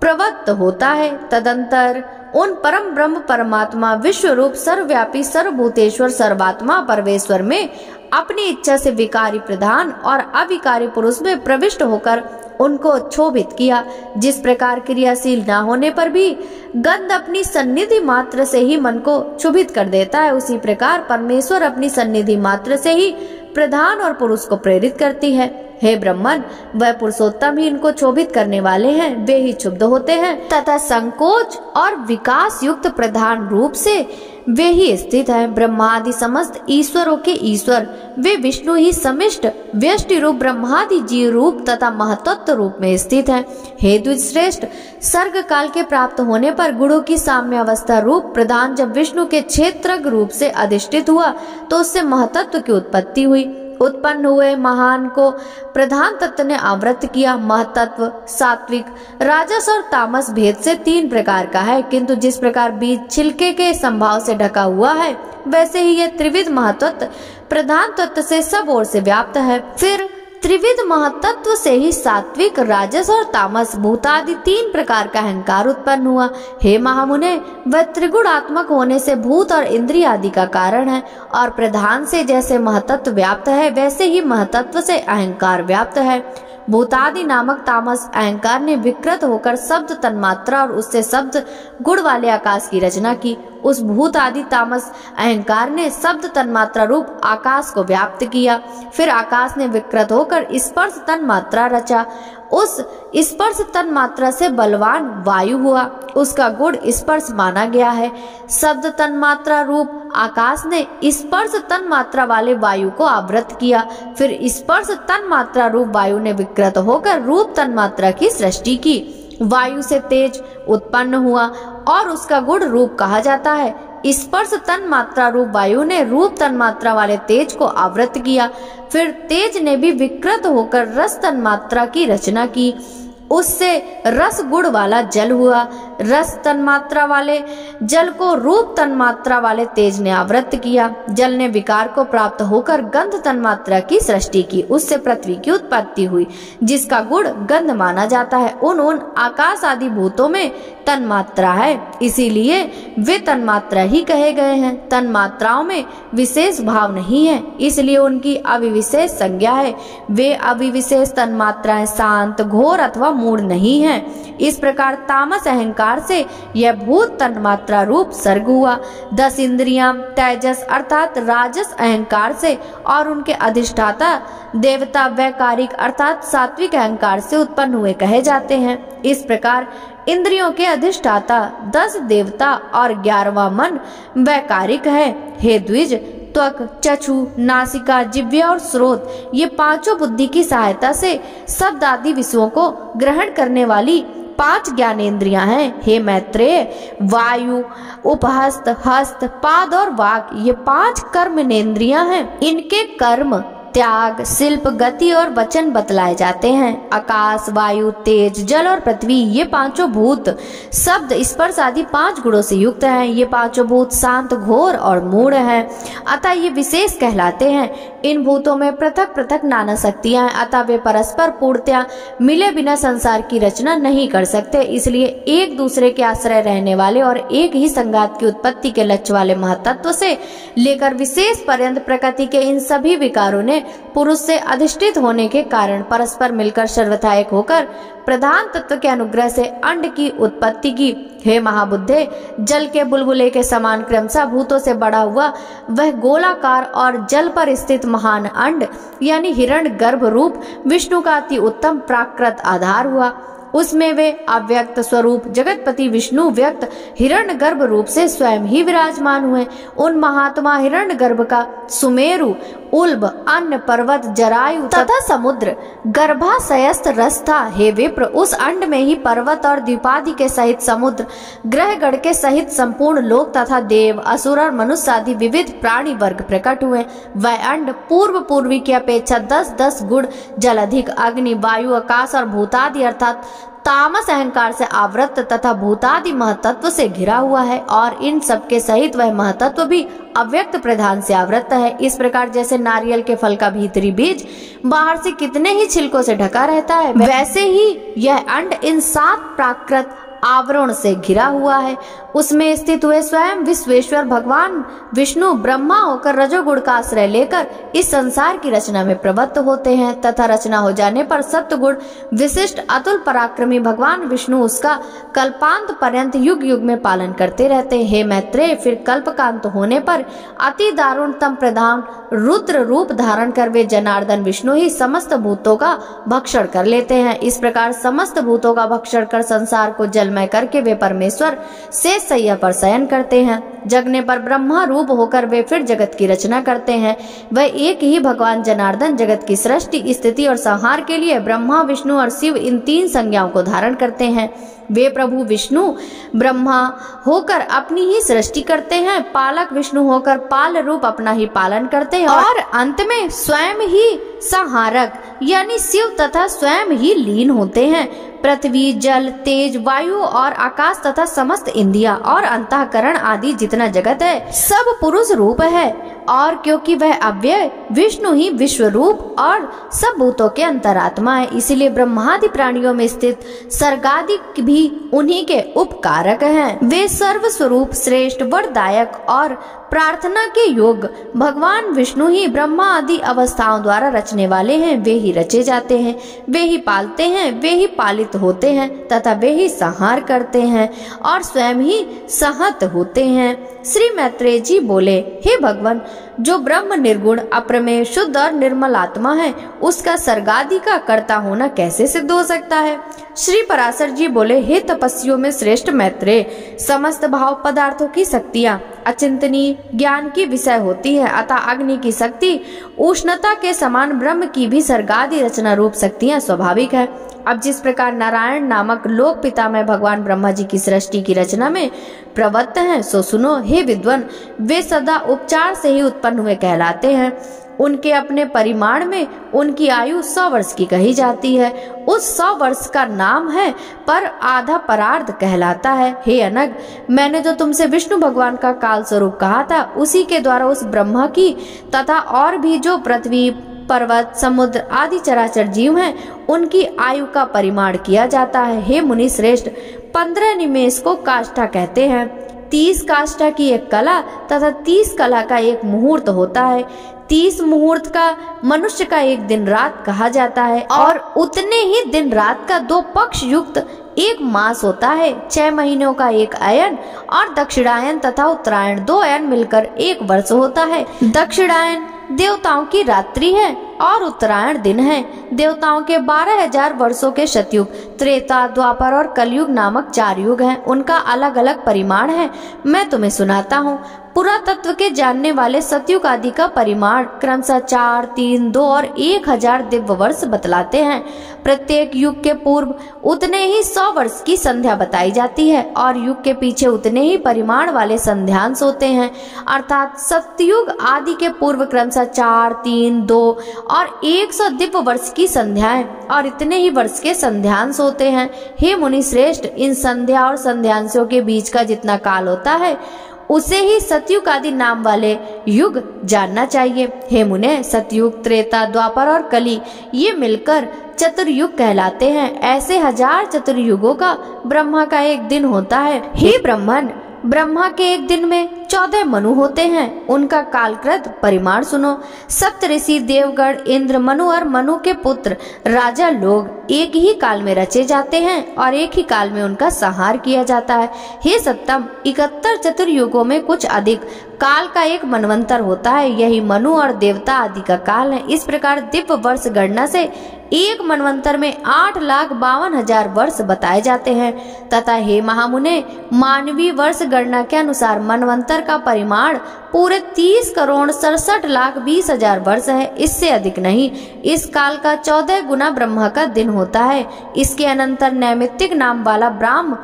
प्रवृत्त होता है। तदंतर उन परम ब्रह्म परमात्मा विश्व रूप सर्वव्यापी सर्वभूतेश्वर सर्वात्मा परमेश्वर में अपनी इच्छा से विकारी प्रधान और अविकारी पुरुष में प्रविष्ट होकर उनको क्षोभित किया। जिस प्रकार क्रियाशील न होने पर भी गंध अपनी सन्निधि मात्र से ही मन को क्षुभित कर देता है, उसी प्रकार परमेश्वर अपनी सन्निधि मात्र से ही प्रधान और पुरुष को प्रेरित करती है। हे ब्रह्मन, वह पुरुषोत्तम ही इनको क्षोभित करने वाले हैं, वे ही क्षुब्ध होते हैं तथा संकोच और विकास युक्त प्रधान रूप से वे ही स्थित हैं। ब्रह्मादि समस्त ईश्वरों के ईश्वर वे विष्णु ही समिष्ट व्यष्टि रूप ब्रह्मादि जीव रूप तथा महतत्व रूप में स्थित हैं। हे द्विज श्रेष्ठ, सर्ग काल के प्राप्त होने पर गुणों की साम्यावस्था रूप प्रधान जब विष्णु के क्षेत्रज्ञ रूप से अधिष्ठित हुआ तो उससे महतत्व की उत्पत्ति हुई। उत्पन्न हुए महान को प्रधान तत्व ने आवृत किया। महतत्व सात्विक, राजस और तामस भेद से तीन प्रकार का है, किंतु जिस प्रकार बीज छिलके के संभाव से ढका हुआ है, वैसे ही यह त्रिविध महतत्व प्रधान तत्व से सब ओर से व्याप्त है। फिर त्रिविध महतत्व से ही सात्विक, राजस और तामस भूतादि तीन प्रकार का अहंकार उत्पन्न हुआ। हे महामुने, वह त्रिगुणात्मक होने से भूत और इंद्रिय आदि का कारण है, और प्रधान से जैसे महतत्व व्याप्त है वैसे ही महतत्व से अहंकार व्याप्त है। भूतादि नामक तामस अहंकार ने विकृत होकर शब्द तन्मात्रा और उससे शब्द गुण वाले आकाश की रचना की। उस भूत आदि तामस अहंकार ने शब्द तन्मात्रा रूप आकाश को व्याप्त किया। फिर आकाश ने विकृत होकर स्पर्श तन्मात्रा रचा। उस स्पर्श तन्मात्रा से बलवान वायु हुआ, उसका गुण स्पर्श माना गया है। शब्द तन्मात्रा रूप आकाश ने स्पर्श तन्मात्रा वाले वायु को आवृत किया। फिर स्पर्श तन्मात्रा रूप वायु ने विकृत होकर रूप तन्मात्रा की सृष्टि की। वायु से तेज उत्पन्न हुआ और उसका गुण रूप कहा जाता है। स्पर्श तन्मात्रा रूप वायु ने रूप तन्मात्रा वाले तेज को आवृत किया। फिर तेज ने भी विकृत होकर रस तन्मात्रा की रचना की। उससे रस गुण वाला जल हुआ। रस तन्मात्रा वाले जल को रूप तन्मात्रा वाले तेज ने आवृत किया। जल ने विकार को प्राप्त होकर गंध तन्मात्रा की सृष्टि की। उससे पृथ्वी की उत्पत्ति हुई, जिसका गुण गंध माना जाता है। उन आकाश आदि भूतों में तन्मात्रा है, इसीलिए वे तन्मात्रा ही कहे गए हैं। तन्मात्राओं में विशेष भाव नहीं है, इसलिए उनकी अविविशेष संज्ञा है। वे अविविशेष तन्मात्राएं शांत, घोर अथवा मूढ़ नहीं है। इस प्रकार तामस अहंकार से यह भूत तन्मात्रा रूप सर्ग हुआ। 10 इंद्रियां तेजस अर्थात राजस अहंकार से और उनके अधिष्ठाता देवता वैकारिक अर्थात सात्विक अहंकार से उत्पन्न हुए कहे जाते हैं। इस प्रकार इंद्रियों के अधिष्ठाता 10 देवता और 11वां मन वैकारिक है। हे द्विज, त्वक, चक्षु, नासिका, जिह्वा और स्रोत ये पांचों बुद्धि की सहायता से शब्द आदि विषयों को ग्रहण करने वाली 5 ज्ञानेंद्रियां हैं। हे मैत्रेय, वायु, उपहस्त, हस्त, पाद और वाक ये 5 कर्मेंद्रियां हैं। इनके कर्म, त्याग, शिल्प, गति और वचन बतलाए जाते हैं। आकाश, वायु, तेज, जल और पृथ्वी ये पांचों भूत शब्द, स्पर्श आदि 5 गुणों से युक्त हैं। ये पांचों भूत शांत, घोर और मूढ़ हैं, अतः ये विशेष कहलाते हैं। इन भूतों में पृथक पृथक नाना शक्तियां हैं, अतः वे परस्पर पूर्णतया मिले बिना संसार की रचना नहीं कर सकते। इसलिए एक दूसरे के आश्रय रहने वाले और एक ही संघात की उत्पत्ति के लक्ष्य वाले महतत्व से लेकर विशेष पर्यंत प्रकृति के इन सभी विकारों ने पुरुष से अधिष्ठित होने के कारण परस्पर मिलकर सर्वथा एक होकर प्रधान तत्व के अनुग्रह से अंड की उत्पत्ति की। हे महाबुद्धे, जल के बुलबुले के समान क्रमशः भूतों से बड़ा हुआ वह गोलाकार और जल पर स्थित महान अंड यानी हिरण्य गर्भ रूप विष्णु का अति उत्तम प्राकृत आधार हुआ। उसमें वे अव्यक्त स्वरूप जगतपति विष्णु व्यक्त हिरण्य गर्भ रूप से स्वयं ही विराजमान हुए। उन महात्मा हिरण्य गर्भ का सुमेरु, उल्ब, अन्न, पर्वत, जरायु तथा समुद्र गर्भाशयस्थ रस था। हे विप्र, उस अंड में ही पर्वत और द्वीपादि के सहित समुद्र, ग्रहगण के सहित संपूर्ण लोक तथा देव, असुर और मनुष्य आदि विविध प्राणी वर्ग प्रकट हुए। वह अंड पूर्व पूर्वी की अपेक्षा 10-10 गुण जल अधिक, अग्नि, वायु, आकाश और भूतादि अर्थात तामस अहंकार से आवृत तथा भूतादि महतत्व से घिरा हुआ है और इन सबके सहित वह महतत्व भी अव्यक्त प्रधान से आवृत है। इस प्रकार जैसे नारियल के फल का भीतरी बीज बाहर से कितने ही छिलकों से ढका रहता है, वैसे ही यह अंड इन 7 प्राकृत आवरण से घिरा हुआ है। उसमें स्थित हुए स्वयं विश्वेश्वर भगवान विष्णु ब्रह्मा होकर रजोगुण का आश्रय लेकर इस संसार की रचना में प्रवृत्त होते हैं तथा रचना हो जाने पर सत्वगुण विशिष्ट अतुल पराक्रमी भगवान विष्णु उसका कल्पांत पर्यंत युग युग में पालन करते रहते हैं। हे मैत्रेय, फिर कल्पकांत होने पर अति दारुणतम प्रधान रुद्र रूप धारण कर वे जनार्दन विष्णु ही समस्त भूतों का भक्षण कर लेते हैं। इस प्रकार समस्त भूतों का भक्षण कर संसार को जलमय करके वे परमेश्वर से सैया पर शयन करते हैं। जगने पर ब्रह्मा रूप होकर वे फिर जगत की रचना करते हैं। वह एक ही भगवान जनार्दन जगत की सृष्टि, स्थिति और संहार के लिए ब्रह्मा, विष्णु और शिव इन 3 संज्ञाओं को धारण करते हैं। वे प्रभु विष्णु ब्रह्मा होकर अपनी ही सृष्टि करते हैं, पालक विष्णु होकर पाल रूप अपना ही पालन करते हैं और अंत में स्वयं ही संहारक यानी शिव तथा स्वयं ही लीन होते हैं। पृथ्वी, जल, तेज, वायु और आकाश तथा समस्त इंद्रियां और अंतःकरण आदि जितना जगत है सब पुरुष रूप है और क्योंकि वह अव्यय विष्णु ही विश्व रूप और सब भूतों के अंतरात्मा है, इसलिए ब्रह्मादि प्राणियों में स्थित सर्गादि भी उन्हीं के उपकारक हैं। वे सर्व स्वरूप श्रेष्ठ वरदायक और प्रार्थना के योग भगवान विष्णु ही ब्रह्मा आदि अवस्थाओं द्वारा रचने वाले हैं। वे ही रचे जाते हैं, वे ही पालते हैं, वे ही पालित होते हैं तथा वे ही संहार करते हैं और स्वयं ही सहत होते हैं। श्री मैत्रेय जी बोले, हे भगवान, जो ब्रह्म निर्गुण, अप्रमेय, शुद्ध और निर्मल आत्मा है, उसका सर्गादि का कर्ता होना कैसे सिद्ध हो सकता है? श्री पराशर जी बोले, हे तपस्वियों में श्रेष्ठ मैत्रेय, समस्त भाव पदार्थों की शक्तियाँ अचिंतनीय ज्ञान की विषय होती है, अतः अग्नि की शक्ति उष्णता के समान ब्रह्म की भी सर्गादि रचना रूप शक्तियाँ स्वाभाविक है। अब जिस प्रकार नारायण नामक लोक पिता में भगवान ब्रह्मा जी की सृष्टि की रचना में प्रवृत्त हैं, सो सुनो हे विद्वान, वे सदा उपचार से ही उत्पन्न हुए कहलाते हैं। उनके अपने परिमाण में उनकी आयु 100 वर्ष की कही जाती है। उस 100 वर्ष का नाम है पर आधा परार्ध कहलाता है। हे अनग, मैंने जो तुमसे विष्णु भगवान का काल स्वरूप कहा था, उसी के द्वारा उस ब्रह्मा की तथा और भी जो पृथ्वी, पर्वत, समुद्र आदि चराचर जीव हैं, उनकी आयु का परिमाण किया जाता है। हे मुनि श्रेष्ठ, 15 निमेष को काष्ठा कहते हैं। 30 काष्ठा की एक कला तथा 30 कला का एक मुहूर्त होता है। 30 मुहूर्त का मनुष्य का एक दिन रात कहा जाता है और उतने ही दिन रात का 2 पक्ष युक्त एक मास होता है। 6 महीनों का एक अयन और दक्षिणायन तथा उत्तरायण 2 अयन मिलकर 1 वर्ष होता है। दक्षिणायन देवताओं की रात्रि है और उत्तरायण दिन है। देवताओं के 12,000 वर्षों के शतयुग, त्रेता, द्वापर और कलयुग नामक 4 युग हैं। उनका अलग अलग परिमाण है। मैं तुम्हें सुनाता हूँ। पुरातत्व के जानने वाले सतयुग आदि का परिमाण क्रमशः 4, 3, 2 और 1000 दिव्य वर्ष बतलाते हैं। प्रत्येक युग के पूर्व उतने ही 100 वर्ष की संध्या बताई जाती है और युग के पीछे उतने ही परिमाण वाले संध्यांश होते हैं। अर्थात सतयुग आदि के पूर्व क्रमशः 4, 3, 2 और 100 दिव्य वर्ष की संध्याएं और इतने ही वर्ष के संध्यांश होते हैं। हे मुनि श्रेष्ठ, इन संध्या और संध्यांशों के बीच का जितना काल होता है उसे ही सतयुग आदि नाम वाले युग जानना चाहिए। हे मुने, सतयुग, त्रेता, द्वापर और कली ये मिलकर चतुर्युग कहलाते हैं। ऐसे 1000 चतुर्युगों का ब्रह्मा का एक दिन होता है। हे ब्रह्मन, ब्रह्मा के एक दिन में 14 मनु होते हैं। उनका कालकृत परिमाण सुनो। सप्त ऋषि, देवगण, इंद्र, मनु और मनु के पुत्र राजा लोग एक ही काल में रचे जाते हैं और एक ही काल में उनका संहार किया जाता है। हे सप्तम, 71 चतुर्युगों में कुछ अधिक काल का एक मनवंतर होता है, यही मनु और देवता आदि का काल है। इस प्रकार दिव्य वर्ष गणना से एक मनवंतर में 8,52,000 वर्ष बताए जाते हैं तथा हे महामुने, मानवीय वर्ष गणना के अनुसार मनवंतर का परिमाण पूरे 30,67,20,000 वर्ष है, इससे अधिक नहीं। इस काल का 14 गुना ब्रह्मा का दिन होता है। इसके अनंतर नैमित्तिक नाम वाला ब्रह्म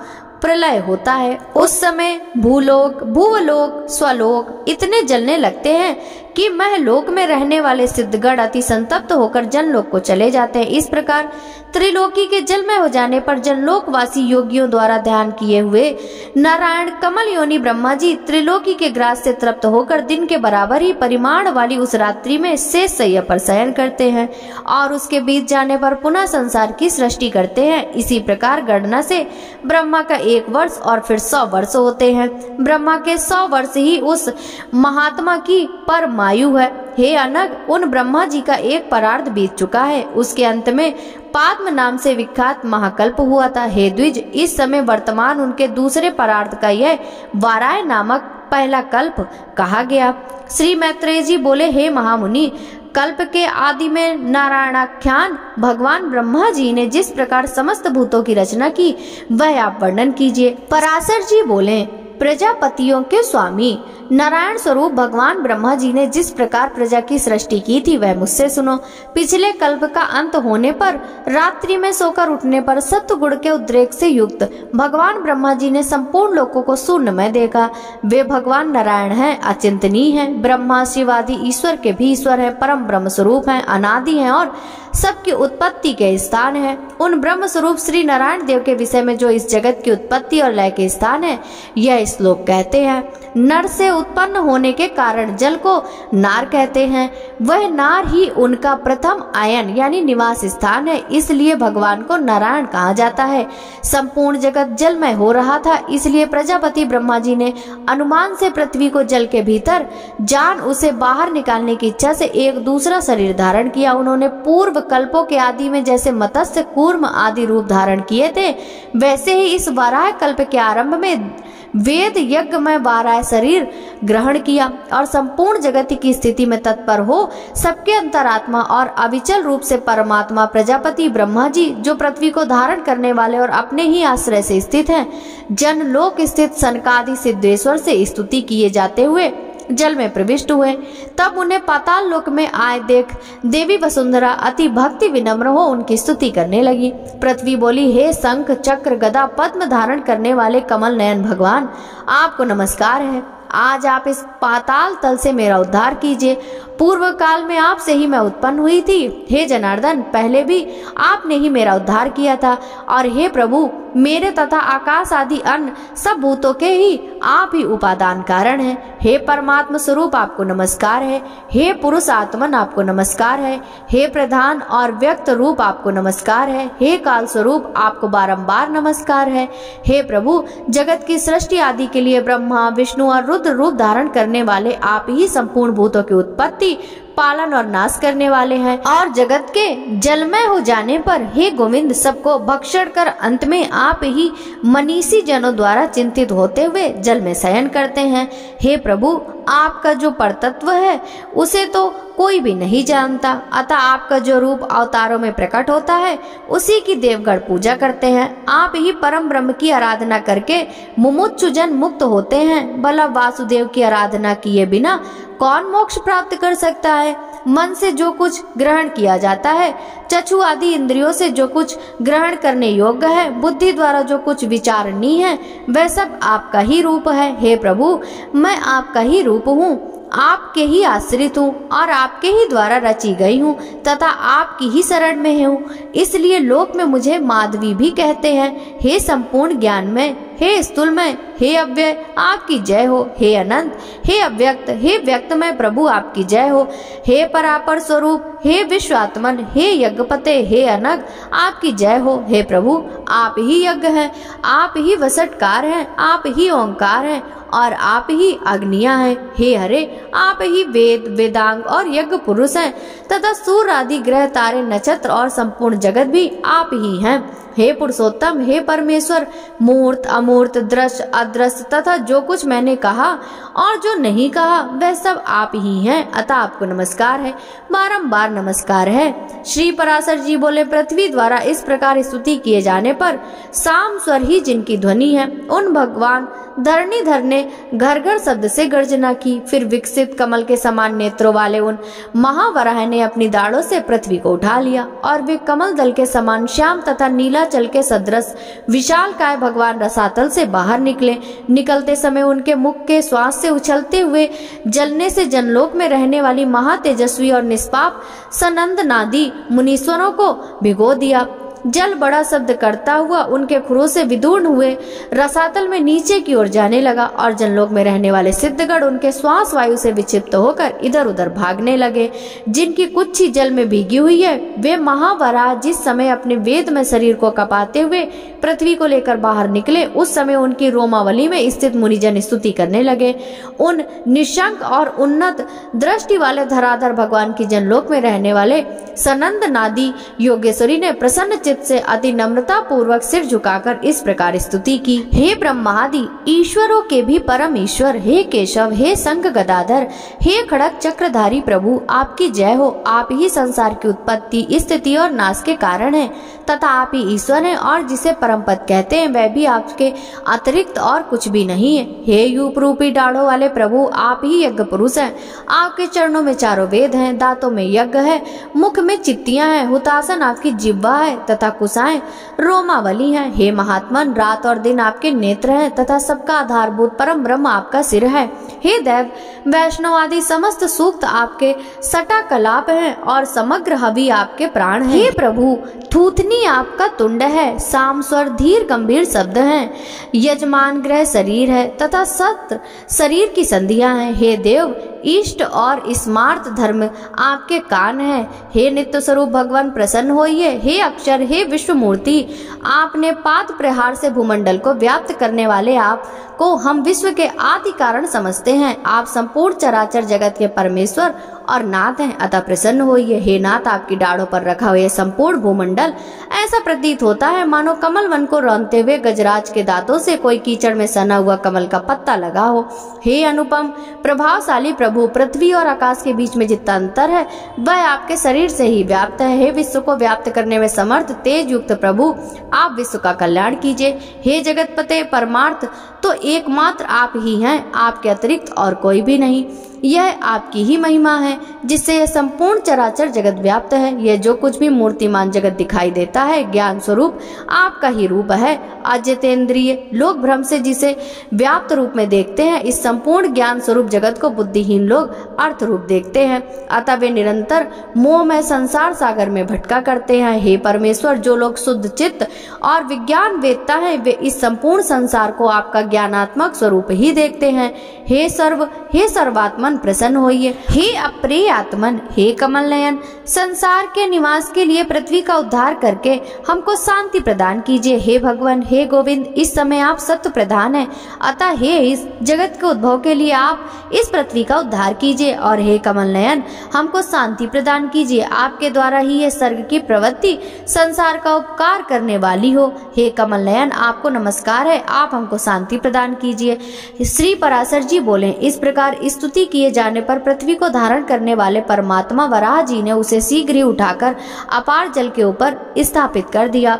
प्रलय होता है। उस समय भूलोक, भूवलोक, स्वलोक इतने जलने लगते हैं कि महलोक में रहने वाले सिद्धगण अति संतप्त होकर जनलोक को चले जाते हैं। इस प्रकार त्रिलोकी के जलमय हो जाने पर जनलोकवासी योगियों द्वारा ध्यान किए हुए नारायण कमल योनि ब्रह्मा जी त्रिलोकी के ग्रास से तृप्त होकर दिन के बराबर ही परिमाण वाली उस रात्रि में शेष शैया पर शयन करते हैं और उसके बीत जाने पर पुनः संसार की सृष्टि करते हैं। इसी प्रकार गणना से ब्रह्मा का 1 वर्ष और फिर 100 वर्ष होते हैं। ब्रह्मा के 100 वर्ष ही उस महात्मा की परमायु है। हे अनग, उन ब्रह्मा जी का एक परार्ध बीत चुका है। उसके अंत में पाद्म नाम से विख्यात महाकल्प हुआ था। हे द्विज, इस समय वर्तमान उनके दूसरे परार्ध का यह वाराय नामक पहला कल्प कहा गया। श्री मैत्रेय जी बोले, हे महामुनि, कल्प के आदि में नारायणाख्यान भगवान ब्रह्मा जी ने जिस प्रकार समस्त भूतों की रचना की वह आप वर्णन कीजिए। पराशर जी बोले, प्रजापतियों के स्वामी नारायण स्वरूप भगवान ब्रह्मा जी ने जिस प्रकार प्रजा की सृष्टि की थी वह मुझसे सुनो। पिछले कल्प का अंत होने पर रात्रि में सोकर उठने पर सत्व गुण के उद्रेक से युक्त भगवान ब्रह्मा जी ने संपूर्ण लोकों को शून्यमय देखा। वे भगवान नारायण हैं, अचिंतनीय हैं, ब्रह्मा शिव आदि ईश्वर के भी ईश्वर हैं, परम ब्रह्म स्वरूप हैं, अनादि हैं और सबकी उत्पत्ति के स्थान है। उन ब्रह्म स्वरूप श्री नारायण देव के विषय में जो इस जगत की उत्पत्ति और लय के स्थान है, यह श्लोक कहते हैं। नर से उत्पन्न होने के कारण जल को नार कहते हैं। वह नार ही उनका प्रथम आयन यानी निवास स्थान है, इसलिए भगवान को नारायण कहा जाता है। संपूर्ण जगत जलमय हो रहा था, इसलिए प्रजापति ब्रह्मा जी ने अनुमान से पृथ्वी को जल के भीतर जान उसे बाहर निकालने की इच्छा से एक दूसरा शरीर धारण किया। उन्होंने पूर्व कल्पों के आदि में जैसे मत्स्य, कूर्म आदि रूप धारण किए थे, वैसे ही इस वाराह कल्प के आरंभ में वेद यज्ञ में वाराह शरीर ग्रहण किया और संपूर्ण जगत की स्थिति में तत्पर हो सबके अंतरात्मा और अविचल रूप से परमात्मा प्रजापति ब्रह्मा जी, जो पृथ्वी को धारण करने वाले और अपने ही आश्रय से स्थित हैं, जनलोक स्थित सनकादि सिद्धेश्वर से स्तुति किए जाते हुए जल में प्रविष्ट हुए। तब उन्हें पाताल लोक में आए देख देवी वसुंधरा अति भक्ति विनम्र हो उनकी स्तुति करने लगी। पृथ्वी बोली, हे शंख चक्र गदा पद्म धारण करने वाले कमल नयन भगवान, आपको नमस्कार है। आज आप इस पाताल तल से मेरा उद्धार कीजिए। पूर्व काल में आपसे ही मैं उत्पन्न हुई थी। हे जनार्दन, पहले भी आपने ही मेरा उद्धार किया था और हे प्रभु, मेरे तथा आकाश आदि अन्य सब भूतों के ही आप ही उपादान कारण हैं। हे परमात्मा स्वरूप, आपको नमस्कार है। हे पुरुष आत्मन, आपको नमस्कार है। हे प्रधान और व्यक्त रूप, आपको नमस्कार है। हे काल स्वरूप, आपको बारंबार नमस्कार है। हे प्रभु, जगत की सृष्टि आदि के लिए ब्रह्मा विष्णु और रुद्र रूप धारण करने वाले आप ही संपूर्ण भूतों की उत्पत्ति, पालन और नाश करने वाले हैं और जगत के जलमय हो जाने पर हे गोविंद सबको भक्षण कर अंत में आप ही मनीषी जनों द्वारा चिंतित होते हुए जल में शयन करते हैं। हे प्रभु, आपका जो परतत्व है उसे तो कोई भी नहीं जानता, अतः आपका जो रूप अवतारों में प्रकट होता है उसी की देवगण पूजा करते हैं। आप ही परम ब्रह्म की आराधना करके मुमुक्षु जन मुक्त होते हैं। भला वासुदेव की आराधना किए बिना कौन मोक्ष प्राप्त कर सकता है? मन से जो कुछ ग्रहण किया जाता है, चक्षु आदि इंद्रियों से जो कुछ ग्रहण करने योग्य है, बुद्धि द्वारा जो कुछ विचारणीय है, वह सब आपका ही रूप है। हे प्रभु, मैं आपका ही रूप हूँ, आपके ही आश्रित हूँ और आपके ही द्वारा रची गई हूँ तथा आपकी ही शरण में हूँ, इसलिए लोक में मुझे माधवी भी कहते हैं। हे संपूर्ण ज्ञान में, हे स्थूलमय, हे अव्यय, आपकी जय हो। हे अनंत, हे अव्यक्त, हे व्यक्तमय प्रभु, आपकी जय हो। हे परापर स्वरूप, हे विश्वात्मन, हे यज्ञपते, हे अनग, आपकी जय हो। हे प्रभु, आप ही यज्ञ हैं, आप ही वसटकार हैं, आप ही ओंकार हैं और आप ही अग्नियां हैं। हे हरे, आप ही वेद, वेदांग और यज्ञ पुरुष हैं तथा सूर्य आदि ग्रह, तारे, नक्षत्र और संपूर्ण जगत भी आप ही हैं। हे पुरुषोत्तम, हे परमेश्वर, मूर्त, अमूर्त, दृश्य, अदृश्य तथा जो कुछ मैंने कहा और जो नहीं कहा वह सब आप ही हैं, अतः आपको नमस्कार है, बारंबार नमस्कार है। श्री पराशर जी बोले, पृथ्वी द्वारा इस प्रकार स्तुति किए जाने पर साम स्वर ही जिनकी ध्वनि है, उन भगवान धरणीधर ने घर घर शब्द से गर्जना की। फिर विकसित कमल के समान नेत्रों वाले उन महावराह ने अपनी दाढ़ों से पृथ्वी को उठा लिया और वे कमल दल के समान श्याम तथा नीलाचल के सदृश विशाल काय भगवान रसातल से बाहर निकले। निकलते समय उनके मुख के श्वास से उछलते हुए जलने से जनलोक में रहने वाली महातेजस्वी और निष्पाप सनंद नादी मुनीश्वरों को भिगो दिया। जल बड़ा शब्द करता हुआ उनके खुरों से विदूर्ण हुए रसातल में नीचे की ओर जाने लगा और जनलोक में रहने वाले सिद्धगण उनके श्वास वायु से विक्षिप्त होकर इधर उधर भागने लगे। जिनकी कुछ ही जल में भीगी हुई है वे महावराह जिस समय अपने वेद में शरीर को कपाते हुए पृथ्वी को लेकर बाहर निकले, उस समय उनकी रोमावली में स्थित मुनिजन स्तुति करने लगे। उन निशंक और उन्नत दृष्टि वाले धराधर भगवान की जनलोक में रहने वाले सनंद नादी योगेश्वरी ने प्रसन्न चित्त से अति नम्रता पूर्वक सिर झुकाकर इस प्रकार स्तुति की। हे ब्रह्मादि ईश्वरों के भी परम ईश्वर, हे केशव, हे शंख गदाधर, हे खड़ग चक्रधारी प्रभु, आपकी जय हो। आप ही संसार की उत्पत्ति, स्थिति और नाश के कारण हैं तथा आप ही ईश्वर हैं और जिसे परम पद कहते हैं वह भी आपके अतिरिक्त और कुछ भी नहीं है। हे यूप रूपी डाढ़ों वाले प्रभु, आप ही यज्ञ पुरुष हैं। आपके चरणों में चारों वेद हैं, दांतों में यज्ञ है, मुख में चित्तियां हैं, हुतासन आपकी जिह्वा है तथा कुशाएं रोमावली हैं। हे महात्मन, रात और दिन आपके नेत्र हैं तथा सबका आधारभूत परम ब्रह्म आपका सिर है। हे देव, वैष्णव आदि समस्त सूक्त आपके सटा कलाप हैं और समग्र हवि आपके प्राण हैं। हे प्रभु, थूथनी आपका तुंड है, साम स्वर धीर गंभीर शब्द हैं, यजमान ग्रह शरीर है तथा सत्र शरीर की संधियां हैं। हे देव, इष्ट और स्मार्त धर्म आपके कान हैं। हे नित्य स्वरूप भगवान, प्रसन्न होइए। हे अक्षर, हे विश्व मूर्ति, आपने पाद प्रहार से भूमंडल को व्याप्त करने वाले आप को हम विश्व के आदि कारण समझते हैं। आप संपूर्ण चराचर जगत के परमेश्वर और नाथ हैं, अतः प्रसन्न होइए। हे नाथ, आपकी डाढ़ों पर रखा हुआ संपूर्ण भूमंडल ऐसा प्रतीत होता है मानो कमल वन को रौंदते हुए गजराज के दांतों से कोई कीचड़ में सना हुआ कमल का पत्ता लगा हो। हे अनुपम प्रभावशाली प्रभु, पृथ्वी और आकाश के बीच में जितना अंतर है वह आपके शरीर से ही व्याप्त है। हे विश्व को व्याप्त करने में समर्थ तेज युक्त प्रभु, आप विश्व का कल्याण कीजिए। हे जगतपते परमार्थ, तो एकमात्र आप ही हैं, आपके अतिरिक्त और कोई भी नहीं। यह आपकी ही महिमा है जिससे यह संपूर्ण चराचर जगत व्याप्त है। यह जो कुछ भी मूर्तिमान जगत दिखाई देता है ज्ञान स्वरूप आपका ही रूप है। अजितेंद्रिय लोग भ्रम से जिसे व्याप्त रूप में देखते हैं, इस संपूर्ण ज्ञान स्वरूप जगत को बुद्धिहीन लोग अर्थ रूप देखते हैं, अतः वे निरंतर मोह में संसार सागर में भटका करते हैं। हे परमेश्वर, जो लोग शुद्ध चित्त और विज्ञान वेदता है वे इस संपूर्ण संसार को आपका ज्ञानात्मक स्वरूप ही देखते हैं। हे सर्वात्मन, प्रसन्न होइए। हे अप्रिय आत्मन, हे कमल नयन, संसार के निवास के लिए पृथ्वी का उद्धार करके हमको शांति प्रदान कीजिए। हे भगवान, हे गोविंद, इस समय आप सत्य प्रधान हैं, अतः हे इस जगत के उद्भव के लिए आप इस पृथ्वी का उद्धार कीजिए। और हे कमल नयन, हमको शांति प्रदान कीजिए। आपके द्वारा ही ये सर्ग की प्रवृत्ति संसार का उपकार करने वाली हो। हे कमल नयन, आपको नमस्कार है, आप हमको शांति प्रदान कीजिए। श्री पराशर जी बोले, इस प्रकार स्तुति किए जाने पर पृथ्वी को धारण करने वाले परमात्मा वराह जी ने उसे शीघ्र ही उठाकर अपार जल के ऊपर स्थापित कर दिया।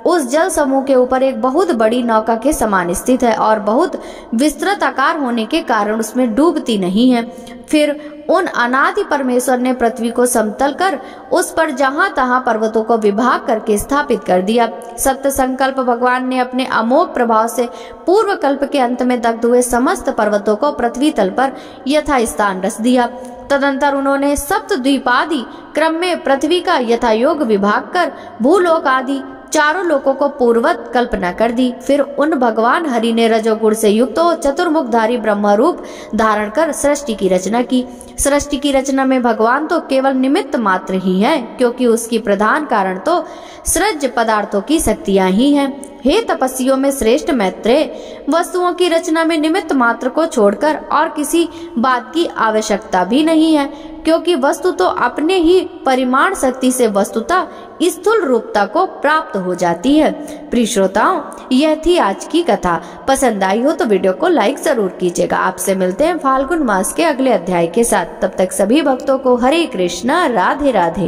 उस जल समूह के ऊपर एक बहुत बड़ी नौका के समान स्थित है और बहुत विस्तृत आकार होने के कारण उसमें डूबती नहीं है। फिर उन अनादि परमेश्वर ने पृथ्वी को समतल कर उस पर जहां तहां पर्वतों को विभाग करके स्थापित कर दिया। सत्य संकल्प भगवान ने अपने अमोघ प्रभाव से पूर्व कल्प के अंत में दग्ध हुए समस्त पर्वतों को पृथ्वी तल पर यथा स्थान रच दिया। तदंतर उन्होंने सप्त द्वीपादि क्रम में पृथ्वी का यथायोग विभाग कर भूलोक आदि चारों लोकों को पूर्ववत कल्पना कर दी। फिर उन भगवान हरि ने रजोगुण से युक्त हो चतुर्मुखधारी ब्रह्म रूप धारण कर सृष्टि की रचना की। सृष्टि की रचना में भगवान तो केवल निमित्त मात्र ही है, क्योंकि उसकी प्रधान कारण तो सृज्य पदार्थों की शक्तियां ही हैं। हे तपस्वियों में श्रेष्ठ मैत्रेय, वस्तुओं की रचना में निमित्त मात्र को छोड़कर और किसी बात की आवश्यकता भी नहीं है, क्योंकि वस्तु तो अपने ही परिमाण शक्ति से वस्तुतः स्थूल रूपता को प्राप्त हो जाती है। प्रिय श्रोताओं, यह थी आज की कथा। पसंद आई हो तो वीडियो को लाइक जरूर कीजिएगा। आपसे मिलते हैं फाल्गुन मास के अगले अध्याय के साथ। तब तक सभी भक्तों को हरे कृष्णा, राधे राधे।